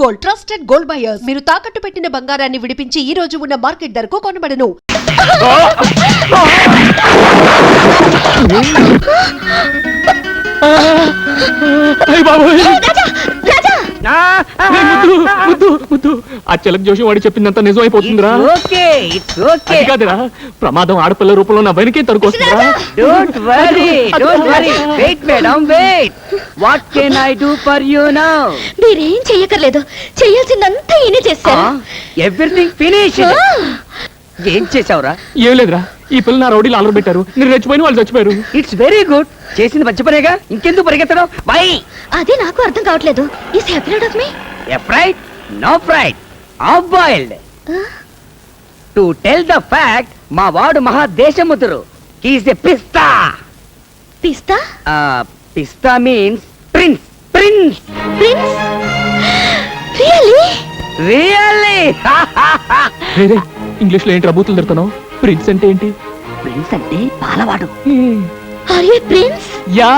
Gold trusted gold buyers. మీరు తాకట్టు పెట్టిన బంగారాన్ని విడిపించి ఈ రోజు ఉన్న మార్కెట్ ధరకు కొనబడను. ఆ చిలక జోషి వాడి చెప్పిందంతా నిజం అయిపోతుందిరా. కాదురా, ప్రమాదం ఆడపిల్ల రూపంలో నా వెనకే తరుకొస్తుందిరా. Don't worry. Wait, madam, wait. What can I do for you now? మీరేం చెయ్యకర్లేదు, చెయ్యాల్సిందంతా ఈయనే చేశారు. Everything finished. ఏం చేసావురా? ఏం లేదురా, ఈ పిల్ల నా రౌడీలు అలర పెట్టారు. నేను రెచ్చిపోయిన వాళ్ళు చచ్చిపోయారు. It's very good. చేసింది మంచి పనేగా, ఇంకెందుకు పరిగెత్తడం? వై? అదే నాకు అర్థం కావట్లేదు. Is afraid of me? Afraid? No fright. Half boiled. To tell the fact, మా వాడు మహా దేశముద్రు. He is a pista. పిస్తా? Pista means prince. Prince. Prince? Really? Really? English లో ఏంటి రబూతులు తిడుతున్నావు? ప్రిన్స్ అంటే ఏంటి? ప్రిన్స్ అంటే పాలవాడు. Are you prince? యా.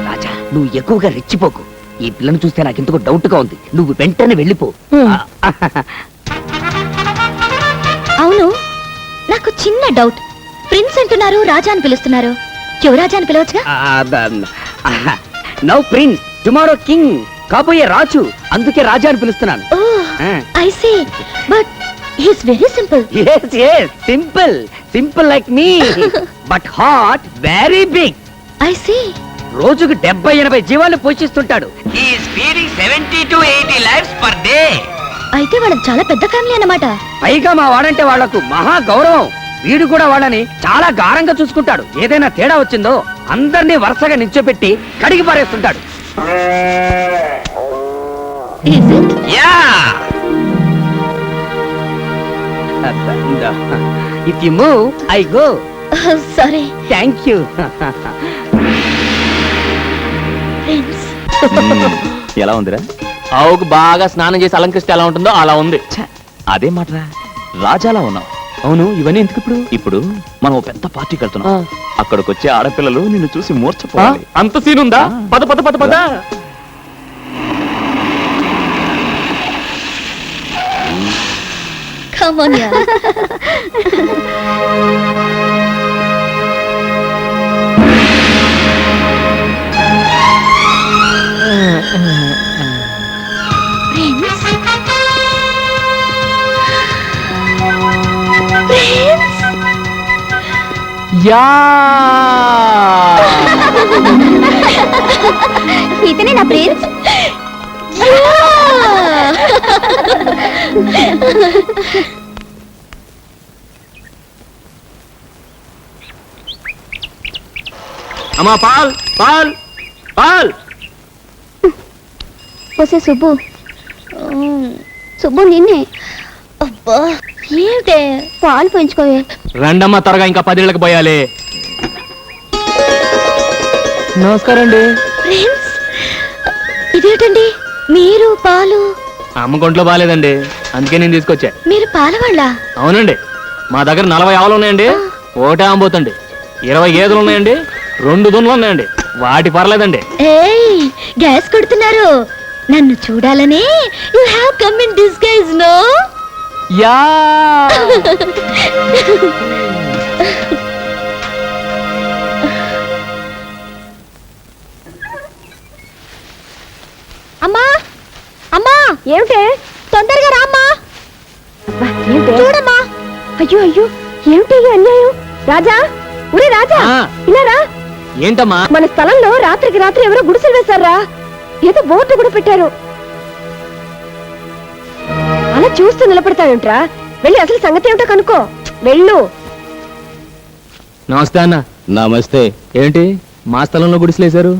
రాజా, నువ్వు ఎక్కువగా రెచ్చిపోకు. ఈ పిల్లను చూస్తే నాకు ఎందుకో డౌట్ గా ఉంది. నువ్వు వెంటనే వెళ్ళిపో. అవును, నాకు చిన్న డౌట్. ప్రిన్స్ అంటున్నారు, రాజా అని పిలుస్తున్నారు. యువరాజా అని పిలవచ్చుగా? నౌ ప్రిన్స్, టుమారో కింగ్, కాబోయే రాజు. అందుకే రాజా అని పిలుస్తున్నాను. I see, but he is very simple. yes, simple like me, but heart very big. I see. రోజుకు 70-80 జీవాలను పోషిస్తుంటాడు. he is feeding 70 to 80 lives per day. అయితే వాళ్ళకి చాలా పెద్ద ఫ్యామిలీ అన్నమాట. పైగా మా వాడంటే వాళ్లకు మహా గౌరవం. వీడు కూడా వాళ్ళని చాలా గారంగా చూసుకుంటాడు. ఏదైనా తేడా వచ్చిందో అందరినీ వరుసగా నిల్చోపెట్టి కడిగి పారేస్తుంటాడు. Is it? Yeah. If you move, I go. Sorry. Thank you. Prince. ఎలా ఉందిరా? ఆవుకు బాగా స్నానం చేసి అలంకరిస్తే ఎలా ఉంటుందో అలా ఉంది. అదే మాటరా, రాజాలా ఉన్నావు. అవును, ఇవన్నీ ఎందుకు ఇప్పుడు? ఇప్పుడు మనం ఓ పెద్ద పార్టీకి వెళ్తున్నాం. అక్కడికి వచ్చే ఆడపిల్లలు నిన్ను చూసి మూర్ఛపోవాలి. అంత సీన్ ఉందా? పద పద పద పద. Come on, yeah. Prince? Prince? Yeah. ఇతనే నా ప్రిన్స్? అమ్మా, పాల్ పాల్ పాల్. వసే సుబ్బు. సుబ్బు నిన్నే. అబ్బా, ఏమిటే పాలు పెంచుకోవే. రండమ్మా, త్వరగా ఇంకా 10 ఏళ్ళకి పోయాలి. నమస్కారం అండి. ప్రిన్స్, ఇదేంటండి మీరు పాలు? అమ్మ కొంట్లో బాగాలేదండి, అందుకే నేను తీసుకొచ్చా. మీరు పాలవాళ్ళ? అవునండి, మా దగ్గర 40 ఆవులు ఉన్నాయండి, ఒకటే అమ్మబోతండి. 20 గేదెలు ఉన్నాయండి, 2 దున్నులు ఉన్నాయండి. వాటి పర్లేదండి. ఏయ్, గ్యాస్ కొడుతున్నారు. నన్ను చూడాలని you have come in disguise, no? Yeah. అమ్మా, అమ్మా, ఏమిటే? తొందరగా రామ్మా. చూడమ్మా. అయ్యో అయ్యో, ఏమిటి అన్యాయం? రాజా, ఒరే రాజా, ఇలా రా. ఏంటమ్మా? మన స్థలంలో రాత్రికి రాత్రి ఎవరో గుడిసెలు వేశారా? ఏదో బోర్డు కూడా పెట్టారు. అలా చూస్తూ నిలబడతావేంట్రా? వెళ్ళి అసలు సంగతి ఏమిటో కనుక్కో. వెళ్ళు. నమస్తే అన్న. నమస్తే. ఏంటి మా స్థలంలో గుడిసెలేశారు?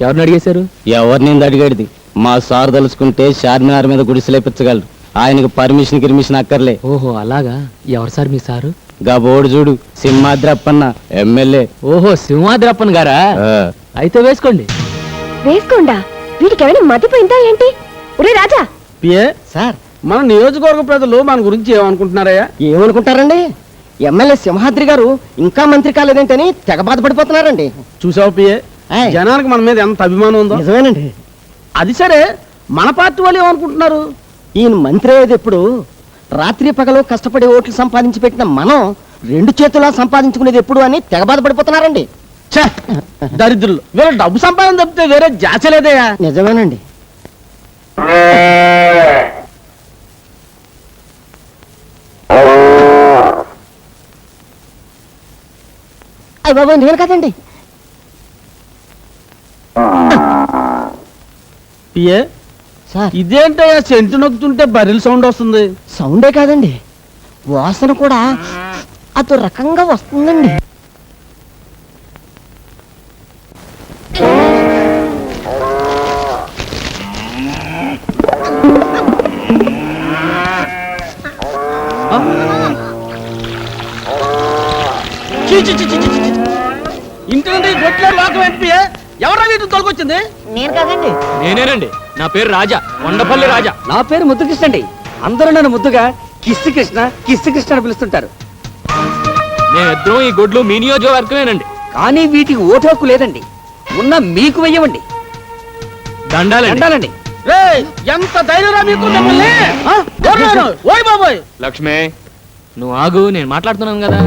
ఎవరిని అడిగేశారు? ఎవరిని అడిగేది? మా సార్ తలుచుకుంటే చార్మినార్ మీద గుడిసెలేపించగలరు. ఆయనకు పర్మిషన్ అక్కర్లే. ఓహో, అలాగా. ఎవరు సార్ మీ సారు? గా బోర్డు చూడు, సింహాద్రప్పన్న ఎమ్మెల్యే. ఓహో, సింహాద్రప్పన్ గారా? అయితే వేసుకోండి. వేసుకోండా? వీటికి ఏమైనా మతిపోయిందా ఏంటి? ఒరే రాజా. సార్, మన నియోజకవర్గ ప్రజలు మన గురించి ఏమనుకుంటున్నారయ్యా? ఏమనుకుంటారండి? ఎమ్మెల్యే సింహాద్రి గారు ఇంకా మంత్రి కాలేదేంటని తెగ బాధపడిపోతున్నారండి. చూసావు పిఏ, ఆయ్. జనానికి మన మీద ఎంత అభిమానం ఉందో. నిజమేనండి. అది సరే, మన పార్టీ వాళ్ళు ఏమనుకుంటున్నారు? ఈయన మంత్రి అయ్యేది ఎప్పుడు? రాత్రి పగలు కష్టపడి ఓట్లు సంపాదించి పెట్టిన మనం 2 చేతులా సంపాదించుకునేది ఎప్పుడు అని తెగ బాధపడిపోతున్నారండి. ఛే, దరిద్రులు. వేరే డబ్బు సంపాదన తప్పితే వేరే జాచలేదయ్యా. నిజమేనండి. అయ్య బాబు, నేను కదండి. ఏ సార్, ఇదేంటయ్యా, సెంటు నొక్కుతుంటే బరిల్ సౌండ్ వస్తుంది. సౌండే కాదండి, వాసన కూడా అదో రకంగా వస్తుందండి. చీ, చీ, చీ, చీ, చీ, చీ. ఇంటి నుండి గొట్ల లోకం ఎంపీఏ ఎవరా వీటిని తొలగొచ్చింది? నేను కాదండి. నేనేనండి. నా పేరు రాజా, కొండపల్లి రాజా. నా పేరు ముద్దుకృష్ణ అండి. అందరూ నన్ను ముద్దుగా కిస్సు కృష్ణ అని పిలుస్తుంటారు. మేమిద్దరం ఈ గొడ్లు మీ నియోజకవర్గమేనండి. కానీ వీటికి ఓటు హక్కు లేదండి. ఉన్న మీకు వెయ్యవండి. దండాలండి. దండాలండి. రేయ్, ఎంత ధైర్యరా మీకు మిమ్మల్ని? ఆ? ఎవరు? ఓయ్ బాబోయ్. లక్ష్మే, నువ్వు ఆగు, నేను మాట్లాడుతున్నాను కదా.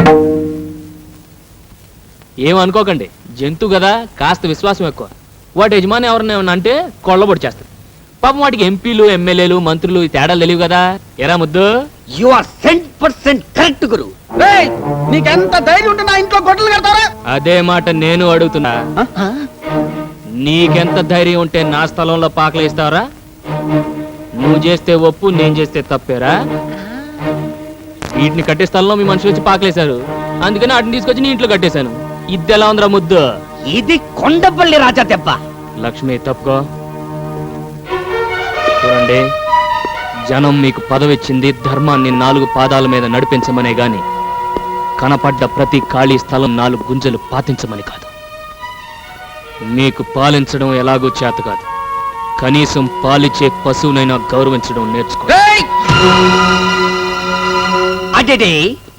ఏమనుకోకండి, జంతువు కదా, కాస్త విశ్వాసం ఎక్కువ. వాటి యజమాని ఎవరన్నా ఏమన్నా అంటే కొళ్ళబొడి చేస్తుంది. పాపం వాటికి ఎంపీలు, ఎమ్మెల్యేలు, మంత్రులు ఈ తేడాలు తెలియవు కదా. ఎరా ముద్దు, యు ఆర్ 100% కరెక్ట్ గురు. రేయ్, నీకెంత ధైర్యం ఉంటే నా ఇంట్లో గొడ్డలు కడతారా? అదే మాట నేను అడుగుతున్నా. నీకెంత ధైర్యం ఉంటే నా స్థలంలో పాకలేస్తావరా? నువ్వు చేస్తే ఒప్పు, నేను చేస్తే తప్పేరా? వీటిని కట్టే స్థలంలో మీ మనుషులు వచ్చి పాకలేశారు, అందుకని వాటిని తీసుకొచ్చి నీ ఇంట్లో కట్టేశాను. ఇది ఎలా ఉందిరా ముద్దు? ఇది కొండపల్లి రాజా దెబ్బ. లక్ష్మి, తప్పుకో. చూడండి, జనం మీకు పదవిచ్చింది ధర్మాన్ని 4 పాదాల మీద నడిపించమనే గాని కనపడ్డ ప్రతి ఖాళీ స్థలం 4 గుంజలు పాతించమని కాదు. మీకు పాలించడం ఎలాగూ చేత కాదు, కనీసం పాలిచ్చే పశువునైనా గౌరవించడం నేర్చుకో. రేయ్! అడేడే,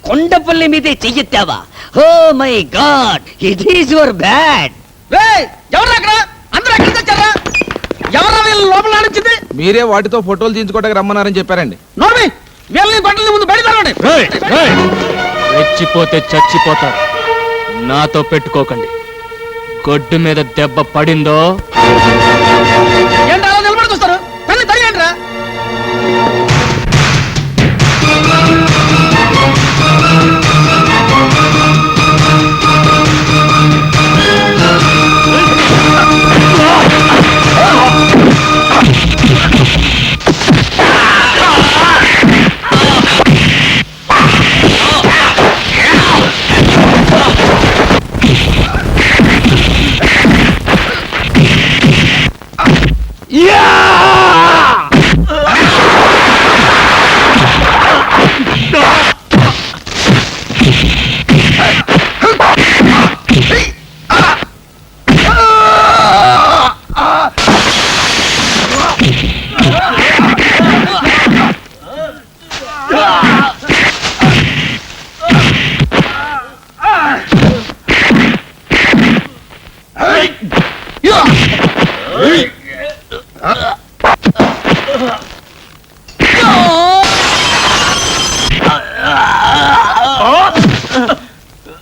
కొండపల్లి మీదే చెయ్యెత్తావా? Oh my God, it is your bad. రేయ్, ఎవరు అక్కడ? అందరూ ఎక్కడికి వచ్చారా? ఎవరా వీళ్ళు లోపల నడిచింది? మీరే వాటితో ఫోటోలు తీయించుకోవడానికి రమ్మన్నారని చెప్పారండి. నోర్మి, వీళ్ళని బట్టల ముందు బయట తరవండి. రెచ్చిపోతే చచ్చిపోతారు. నాతో పెట్టుకోకండి. గొడ్డు మీద దెబ్బ పడిందో ఏంటి అలా నిలబడి చూస్తారు? తల్లి తరిగండి రా.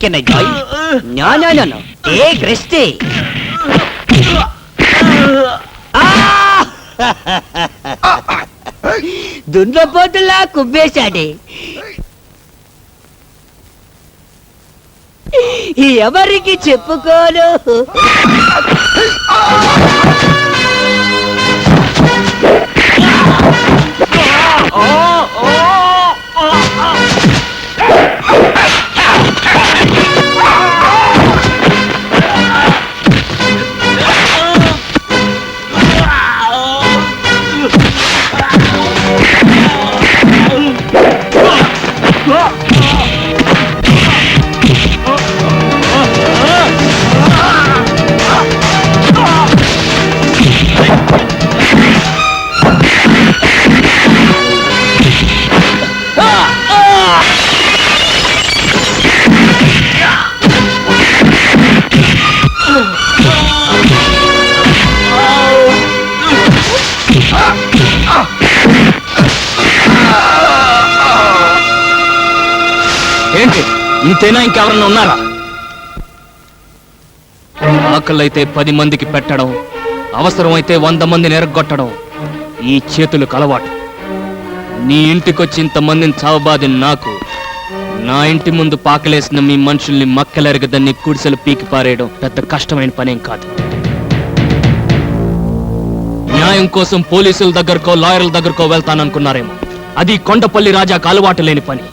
Can I join? No. Take rest. దున్నపోతులా కుబ్బేశాడే. ఎవరికి చెప్పుకోను. ఇంతేనా ఇంకెవరన్నా ఉన్నారా? ఆకలైతే 10 మందికి పెట్టడం, అవసరమైతే 100 మందిని ఎరగొట్టడం ఈ చేతులకు అలవాటు. నీ ఇంటికొచ్చి ఇంతమందిని చావబాది నాకు, నా ఇంటి ముందు పాకలేసిన మీ మనుషుల్ని మక్కలెరగదన్ని గుడిసెలు పీకి పారేయడం పెద్ద కష్టమైన పనేం కాదు. న్యాయం కోసం పోలీసుల దగ్గరకో లాయర్ల దగ్గరకో వెళ్తాననుకున్నారేమో. అది కొండపల్లి రాజాకు అలవాటు లేని పని.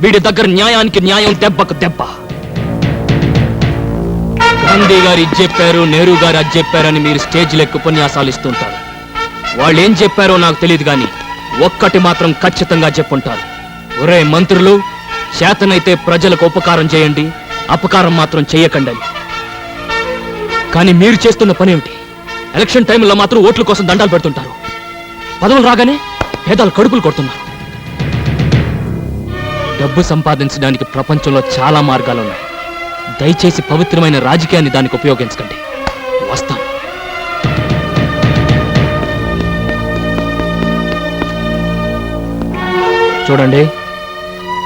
వీడి దగ్గర న్యాయానికి న్యాయం, దెబ్బకు దెబ్బ. గాంధీ గారు ఇది చెప్పారు, నెహ్రూ గారు అది చెప్పారని మీరు స్టేజ్లో ఎక్కువ ఉపన్యాసాలు ఇస్తుంటారు. వాళ్ళు ఏం చెప్పారో నాకు తెలియదు కానీ ఒక్కటి మాత్రం ఖచ్చితంగా చెప్పుంటారు. ఒరే మంత్రులు, చేతనైతే ప్రజలకు ఉపకారం చేయండి, అపకారం మాత్రం చెయ్యకండి అని. కానీ మీరు చేస్తున్న పని ఏమిటి? ఎలక్షన్ టైంలో మాత్రం ఓట్ల కోసం దండాలు పెడుతుంటారు. పదవులు రాగానే పేదలు కడుపులు కొడుతున్నారు. డబ్బు సంపాదించడానికి ప్రపంచంలో చాలా మార్గాలున్నాయి. దయచేసి పవిత్రమైన రాజకీయాన్ని దానికి ఉపయోగించకండి. వస్తాను. చూడండి,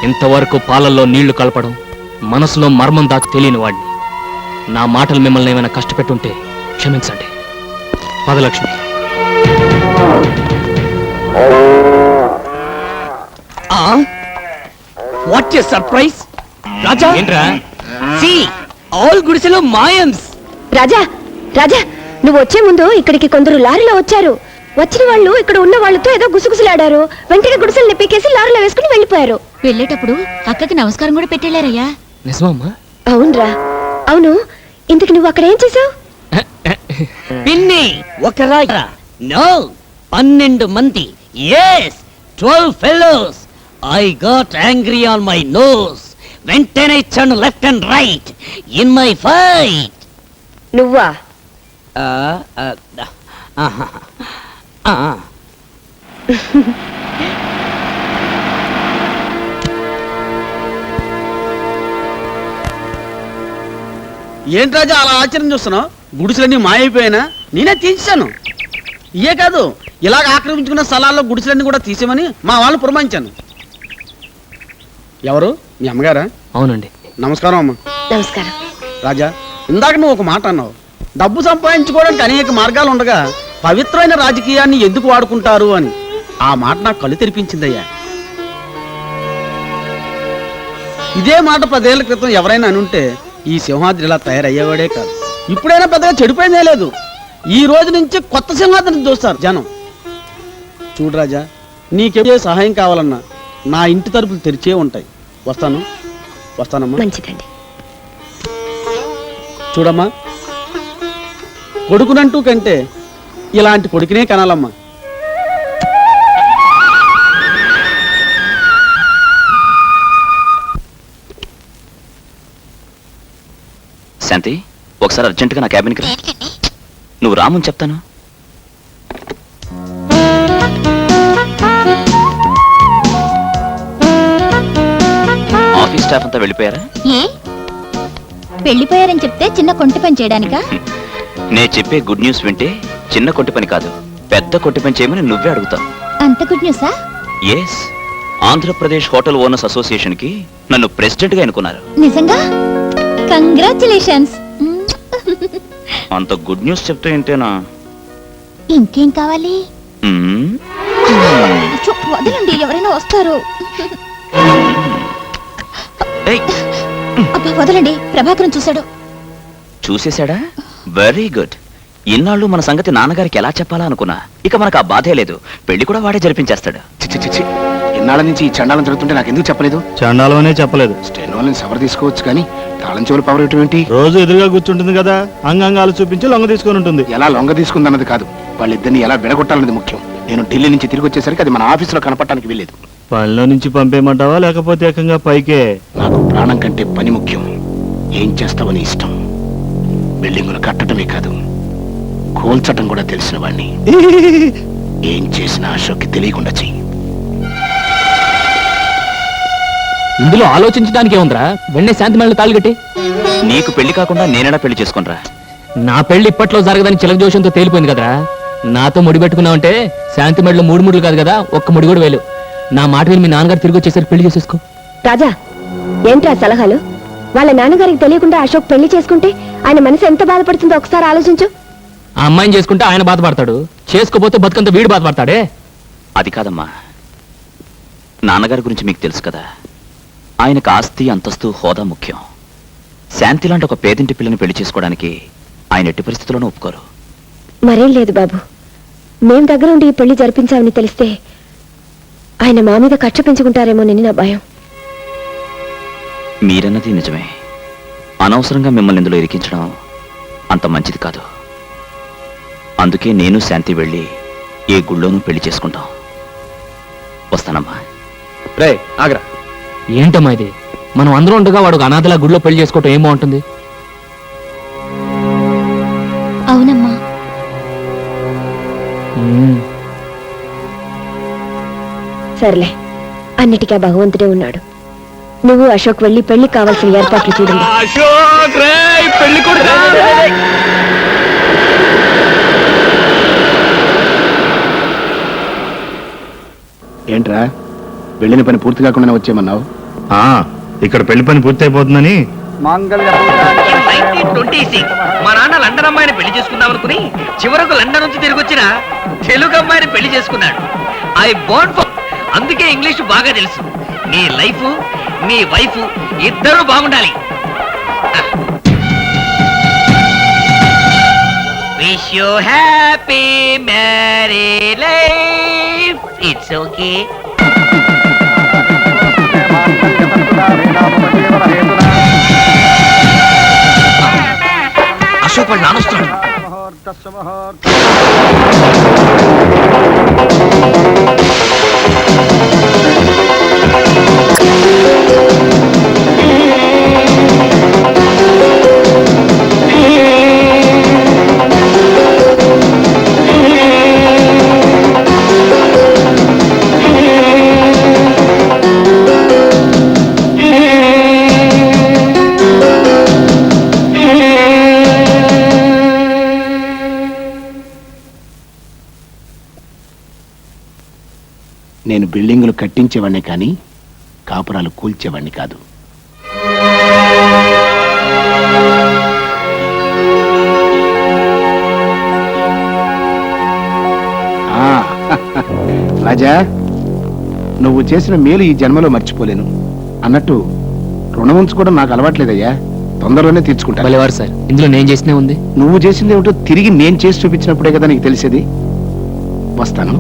ఇంతవరకు పాలల్లో నీళ్లు కలపడం, మనసులో మర్మం దాచి తెలియని వాడిని. నా మాటలు మిమ్మల్ని ఏమైనా కష్టపెట్టుంటే క్షమించండి. పదలక్ష్మి. What a surprise! రాజా, ఏంట్రా? see all గుడిసెలు మాయమ్స్. రాజా రాజా, నువ్వు వచ్చే ముందు ఇక్కడికి కొందరు లారీలో వచ్చారు. వచ్చిన వాళ్ళు ఇక్కడ ఉన్న వాళ్ళతో ఏదో గుసగుసలాడారు. వెంటనే గుడిసెల్ని పీకేసి లారీలో వేసుకుని వెళ్ళిపోయారు. వెళ్ళేటప్పుడు అక్కకి నమస్కారం కూడా పెట్టేళ్ళారయ్యా. నిజమమ్మా? అవునరా. అవును, ఇంతకు నువ్వు అక్కడ ఏం చేసావు? పిన్ని ఒక రాజా, నో 12 మంది, yes 12 fellows. I got angry on my nose. వెంటనే ఇచ్చాను left and right in my fight. నువ్వా? ఏంటి రాజా అలా ఆశ్చర్యం చూస్తున్నావు? గుడిసెలన్నీ మాయైపోయినా నేనే తీసేశాను. ఇయే కాదు, ఇలాగ ఆక్రమించుకున్న స్థలాల్లో గుడిసెలన్నీ కూడా తీసేమని మా వాళ్ళు పురమాయించాను. ఎవరు? మీ అమ్మగారా? అవునండి. నమస్కారం అమ్మ. నమస్కారం. రాజా, ఇందాక నువ్వు ఒక మాట అన్నావు, డబ్బు సంపాదించుకోవడానికి అనేక మార్గాలు ఉండగా పవిత్రమైన రాజకీయాన్ని ఎందుకు వాడుకుంటారు అని. ఆ మాట నాకు కళ్ళు తెరిపించిందయ్యా. ఇదే మాట 10 ఏళ్ల క్రితం ఎవరైనా అనుంటే ఈ సింహాద్రి ఇలా తయారయ్యేవాడే కాదు. ఇప్పుడైనా పెద్దగా చెడిపోయిందే లేదు. ఈ రోజు నుంచి కొత్త సింహాద్రిని చూస్తారు జనం. చూడు రాజా, నీకే సహాయం కావాలన్నా నా ఇంటి తలుపులు తెరిచే ఉంటాయి. వస్తానమ్మా. మంచిదండి. చూడమ్మా, కొడుకునంటూ కంటే ఇలాంటి కొడుకునే కనాలమ్మా. శాంతి, ఒకసారి అర్జెంటుగా నా క్యాబిన్కి రా. నువ్వు రామని చెప్తాను. ఆఫీస్ స్టాఫ్ అంతా వెళ్ళిపోయారా? ఏ వెళ్ళిపోయారని చెప్తే చిన్న కొంటి పని చేయడానికా? నేను చెప్పే గుడ్ న్యూస్ వింటే చిన్న కొట్టి పని కాదు, పెద్ద కొట్టి పని చేయమని నువ్వే అడుగుతావు. అంత గుడ్ న్యూసా? Yes, Andhra Pradesh hotel owners association కి నన్ను ప్రెసిడెంట్ గా ఎన్నుకున్నారు. నిజంగా? కంగ్రాచులేషన్స్. అంత గుడ్ న్యూస్ చెప్తే ఏంటేనా? ఇంకేం కావాలి? వదలండి, ఎవరైనా వస్తారు. అబ్బా వదలండి, ప్రభాకరం చూశాడు. చూసేశాడా? Very good. ఇన్నాళ్ళు మన సంగతి నాన్నగారికి ఎలా చెప్పాలా అనుకున్నా. ఇక మనకు ఆ బాధే లేదు. పెళ్లి కూడా వాడే జరిపించేస్తాడు. చిచ్చి, ఇన్నాళ్ళ నుంచి ఈ చండాలం జరుగుతుంటే నాకు ఎందుకు చెప్పలేదు? చండాలమనే చెప్పలేదు. స్టెనోలను సవర్ తీసుకోవచ్చు కానీ తాళం చెవులు పవర్ ఏంటి? రోజు ఎదురుగా కూర్చుంటుంది కదా, అంగాంగాలు చూపించి లొంగ తీసుకొని ఉంటుంది. ఎలా లొంగ తీసుకుందన్నది కాదు, వాళ్ళిద్దరిని ఎలా విడగొట్టాలన్నది ముఖ్యం. నేను ఢిల్లీ నుంచి తిరిగి వచ్చేసరికి అది మన ఆఫీసులో కనపడటానికి వెళ్ళలేదు. పనిలో నుంచి పంపేయమంటావా లేకపోతే ఏకంగా పైకే? నాకు ప్రాణం కంటే పని ముఖ్యం. ఏం చేస్తావని ఇష్టం. బిల్డింగులు కట్టడమే కాదు, కూల్చటం కూడా తెలిసిన వాణ్ణి. ఏం చేసినా అశోక్కి తెలియకుండా చెయ్యి. ఇందులో ఆలోచించడానికి ఏముందిరా? వెంటనే శాంతి మళ్ళీ తాళిగట్టి. నీకు పెళ్లి కాకుండా నేనేనా పెళ్లి చేసుకునిరా? నా పెళ్లి ఇప్పట్లో జరగదని చిలక జోషంతో తేలిపోయింది కదరా. నాతో ముడి పెట్టుకున్నావంటే శాంతి మెడలో 3 ముడులు కాదు కదా, ఒక్క ముడి కూడా వేలు. నా మాట విని మీ నాన్నగారు తిరిగి వచ్చేసరికి పెళ్లి చేసేసుకో. రాజా, ఏంట్రా సలహాలు? వాళ్ళ నాన్నగారికి తెలియకుండా అశోక్ పెళ్లి చేసుకుంటే ఆయన మనసు ఎంత బాధపడుతుందో ఒకసారి ఆలోచించు. ఆ అమ్మాయిని చేసుకుంటే ఆయన బాధపడతాడు, చేసుకోపోతే బతుకంత వీడు బాధపడతాడే. అది కాదమ్మా, నాన్నగారి గురించి మీకు తెలుసు కదా, ఆయనకు ఆస్తి అంతస్తు హోదా ముఖ్యం. శాంతి లాంటి ఒక పేదింటి పిల్లని పెళ్లి చేసుకోవడానికి ఆయన ఎట్టి పరిస్థితుల్లోనూ ఒప్పుకోరు. మరేం లేదు బాబు, మేం దగ్గరుండి ఈ పెళ్లి జరిపించామని తెలిస్తే ఆయన మా మీద కక్ష పెంచుకుంటారేమోనని నా భయం. మీరన్నది నిజమే. అనవసరంగా మిమ్మల్ని ఇందులో ఇరికించడం అంత మంచిది కాదు. అందుకే నేను శాంతి వెళ్ళి ఏ గుళ్ళోనూ పెళ్లి చేసుకుంటాం. వస్తానమ్మా. రే ఆగ్రా. ఏంటమ్మా ఇది? మనం అందరూ ఉండగా వాడు ఒక అనాథలా గుడిలో పెళ్లి చేసుకోవటం ఏం బాగుంటుంది? అవునమ్మా. సర్లే, అన్నిటికీ ఆ భగవంతుడే ఉన్నాడు. నువ్వు అశోక్ వెళ్ళి పెళ్లి కావాల్సిన ఏర్పాట్లు చూడండి. ఏంట్రా వెళ్ళిన పని పూర్తి కాకుండా వచ్చేయమన్నావు? ఇక్కడ పెళ్లి పని పూర్తి అయిపోతుందని. మా నాన్న లండన్ అమ్మాయిని పెళ్లి చేసుకుందాం అనుకుని చివరకు లండన్ నుంచి తిరిగి వచ్చిన తెలుగు అమ్మాయిని పెళ్లి చేసుకున్నాడు. ఐ బోర్న్ ఫర్, అందుకే ఇంగ్లీష్ బాగా తెలుసు. నీ లైఫ్ నీ వైఫ్ ఇద్దరూ బాగుండాలి. Wish you happy married life. It's okay. Ashok వాళ్ళు నానొస్తున్నాడు. నేను బిల్డింగులు కట్టించేవాడిని కానీ కాపురాలు కూల్చేవాడిని కాదు. రాజా, నువ్వు చేసిన మేలు ఈ జన్మలో మర్చిపోలేను. అన్నట్టు రుణం ఉంచుకోవడం నాకు అలవాట్లేదయ్యా, తొందరలోనే తీర్చుకుంటా. భలేవారు సార్, ఇందులో నేను చేసినే ఉంది. నువ్వు చేసింది ఏమిటో తిరిగి నేను చేసి చూపించినప్పుడే కదా నీకు తెలిసేది. వస్తాను.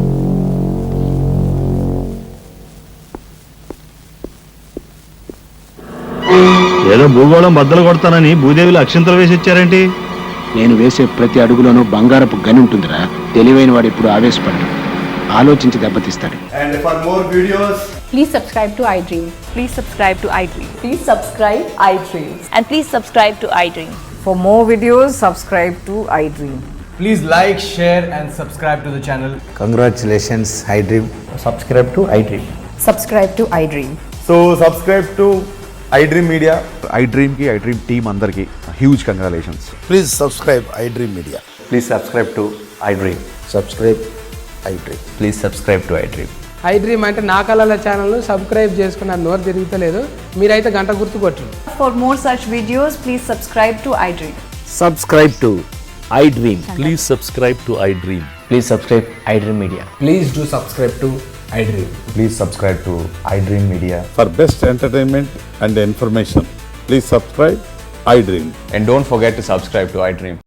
ఏదో భూగోళం బద్దలు కొడతానని భూదేవిలో అక్షంతలు వేసి వచ్చారేంటి? నేను వేసే ప్రతి అడుగులోనూ బంగారపు గని ఉంటుందిరా. తెలివైన వాడు ఎప్పుడు ఆవేశపడ్డు, ఆలోచించి దెబ్బతీస్తాడు. And for more videos, please subscribe to iDream. Please subscribe to iDream. please subscribe iDream. And please subscribe to iDream. For more videos, subscribe to iDream. Please like, share and subscribe to the channel. Congratulations, iDream. Subscribe to iDream. Subscribe to iDream. So subscribe to iDream Media. iDream ki iDream team andarki huge congratulations. Please subscribe iDream Media. Please subscribe to iDream. Subscribe iDream. Please subscribe to iDream. iDream అంటే నా కళల channel subscribe చేసుకున్న నోరు తిరుగుతలేదు. మీరైతే గంట గుర్తు కొట్టండి. For more such videos, please subscribe to iDream. Subscribe to iDream. Please subscribe to iDream. Please subscribe iDream Media. Please do subscribe to iDream. Please subscribe to iDream Media. For best entertainment and information, please subscribe iDream. And don't forget to subscribe to iDream.